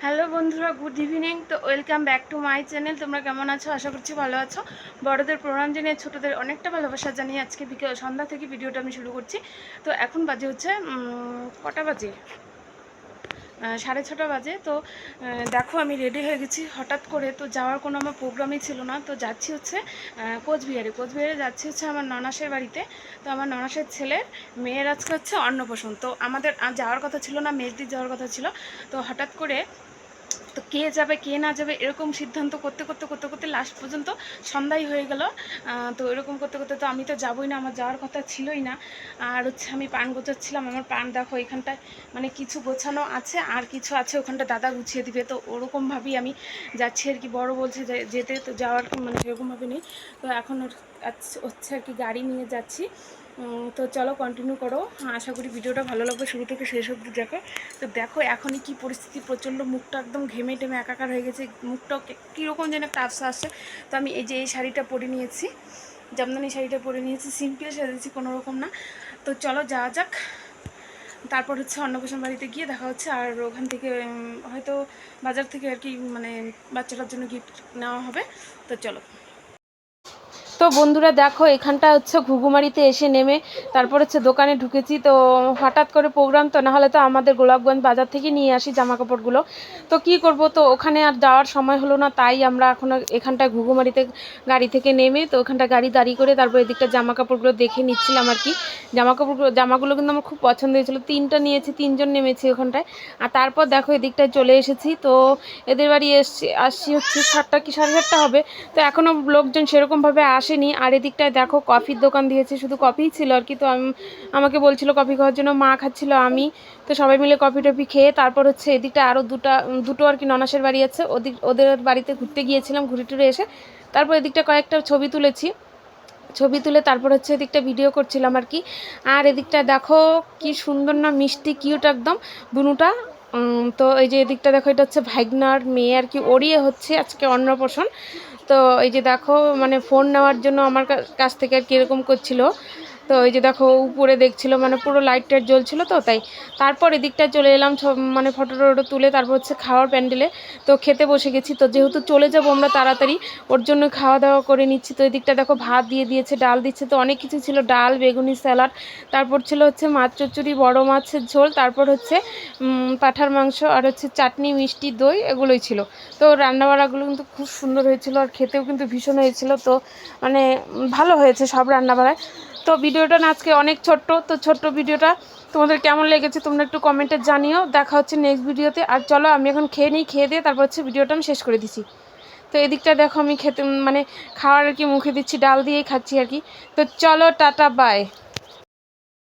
Hello বন্ধুরা, good evening. তো welcome back to my channel. তোমরা কেমন আছো? আশা করছি ভালো আছো। বড়দের প্রণাম জানিয়ে ছোটোদের অনেকটা ভালোবাসা জানিয়ে আজকে বিকেল সন্ধ্যা থেকে ভিডিওটা আমি শুরু করছি। তো এখন বাজে হচ্ছে কটা বাজে, 6:30 বাজে। তো দেখো আমি রেডি হয়ে গেছি হঠাৎ করে। তো যাওয়ার কোনো আমার প্রোগ্রামই ছিল না। তো যাচ্ছি হচ্ছে কোচবিহারে যাচ্ছি হচ্ছে আমার ননাসের বাড়িতে। তো আমার ননাসের ছেলের মেয়ের আজকে হচ্ছে অন্নপ্রাশন। তো আমাদের যাওয়ার কথা ছিল না, মেজদির যাওয়ার কথা ছিল। তো হঠাৎ করে তো কে যাবে কে না যাবে এরকম সিদ্ধান্ত করতে করতে করতে করতে লাস্ট পর্যন্ত সন্ধ্যাই হয়ে গেল। তো এরকম করতে করতে তো আমি তো যাবই না, আমার যাওয়ার কথা ছিলই না। আর হচ্ছে আমি পান গোছাচ্ছিলাম। আমার পান দেখো এখানটায় মানে কিছু গোছানো আছে আর কিছু আছে ওখানটা দাদা গুছিয়ে দিবে। তো ওরকমভাবেই আমি যাচ্ছি আর কি। বড় বলছে যেতে, তো যাওয়ার মানে সেরকমভাবে নেই। তো এখন হচ্ছে আর কি গাড়ি নিয়ে যাচ্ছি। তো চলো কন্টিনিউ করো। আশা করি ভিডিওটা ভালো লাগবে শুরু থেকে শেষ অবধি দেখো। তো দেখো এখনই কি পরিস্থিতি, প্রচণ্ড মুখটা একদম ঘেমে টেমে একাকার হয়ে গেছে। মুখটাও কীরকম যেন একটা আফসা আসছে। তো আমি এই যে এই শাড়িটা পরে নিয়েছি, জামদানি শাড়িটা পরে নিয়েছি, সিম্পল সেরেছি, কোনো রকম না। তো চলো যাওয়া যাক। তারপর হচ্ছে অন্নপ্রাশন বাড়িতে গিয়ে দেখা হচ্ছে। আর ওখান থেকে হয়তো বাজার থেকে আর কি মানে বাচ্চাটার জন্য গিফট নেওয়া হবে। তো চলো। তো বন্ধুরা দেখো এখানটা হচ্ছে ঘুঘুমারিতে এসে নেমে তারপর হচ্ছে দোকানে ঢুকেছি। তো হঠাৎ করে প্রোগ্রাম, তো নাহলে তো আমাদের গোলাপগঞ্জ বাজার থেকে নিয়ে আসি জামা কাপড়গুলো। তো কি করব, তো ওখানে আর যাওয়ার সময় হলো না, তাই আমরা এখন এখানটায় ঘুঘুমারিতে গাড়ি থেকে নেমে তো ওখানটা গাড়ি দাঁড়িয়ে করে তারপর এদিকটা জামা কাপড়গুলো দেখে নিচ্ছিলাম আর কি। জামাগুলো কিন্তু আমার খুব পছন্দ হয়েছিল, 3টা নিয়েছি, 3জন নেমেছি ওখানটায়। আর তারপর দেখো এদিকটায় চলে এসেছি। তো এদের বাড়ি আসছি হচ্ছে 7টা কি 7:30 হবে। তো এখনও লোকজন সেরকমভাবে আসেনি। আর এদিকটায় দেখো কফির দোকান দিয়েছে, শুধু কফিই ছিল আর কি। তো আমাকে বলছিল কফি খাওয়ার জন্য, মা খাচ্ছিল, আমি। তো সবাই মিলে কফি টফি খেয়ে তারপর হচ্ছে এদিকটা আরও দুটো আর কি ননাসের বাড়ি আছে, ওদের বাড়িতে ঘুরতে গিয়েছিলাম, ঘুরে টুরে এসে তারপর এদিকটা কয়েকটা ছবি তুলেছি। ছবি তুলে তারপর হচ্ছে এদিকটা ভিডিও করছিলাম আর কি। আর এদিকটা দেখো কি সুন্দর না, মিষ্টি কিউট একদম বুনুটা। তো এই যে এদিকটা দেখো, এটা হচ্ছে ভাইগনার মেয়ে আর কি, ওরিয়ে হচ্ছে আজকে অন্নপ্রাশন। তো এই যে দেখো মানে ফোন নেওয়ার জন্য আমার কাছ থেকে আর কি এরকম করছিল। তো এই যে দেখো উপরে দেখছিল, মানে পুরো লাইট টাইট জ্বলছিল। তো তাই তারপর এদিকটা চলে এলাম মানে ফটো টটো তুলে তারপর হচ্ছে খাওয়ার প্যান্ডেলে। তো খেতে বসে গেছি। তো যেহেতু চলে যাবো আমরা তাড়াতাড়ি, ওর জন্য খাওয়া দাওয়া করে নিচ্ছি। তো এদিকটা দেখো ভাত দিয়ে দিয়েছে, ডাল দিচ্ছে, তো অনেক কিছু ছিল, ডাল, বেগুনি, স্যালাড, তারপর ছিল হচ্ছে মাছ চচ্চড়ি, বড় মাছের ঝোল, তারপর হচ্ছে পাঁঠার মাংস, আর হচ্ছে চাটনি, মিষ্টি, দই, এগুলোই ছিল। তো রান্নাবাড়াগুলো কিন্তু খুব সুন্দর হয়েছিল আর খেতেও কিন্তু ভীষণ হয়েছিল। তো মানে ভালো হয়েছে সব রান্নাবাড়ায়। তো ভিডিওটা না আজকে অনেক ছোট্ট, তো ছোট্ট ভিডিওটা তোমাদের কেমন লেগেছে তোমরা একটু কমেন্টে জানিও। দেখা হচ্ছে নেক্সট ভিডিওতে। আর চলো আমি এখন খেয়ে নিই, খেয়ে দিয়ে তারপর হচ্ছে ভিডিওটা আমি শেষ করে দিছি। তো এদিকটা দেখো আমি খেতে মানে খাওয়ার আর কি মুখে দিচ্ছি, ডাল দিয়েই খাচ্ছি আর কি। তো চলো টাটা বাই।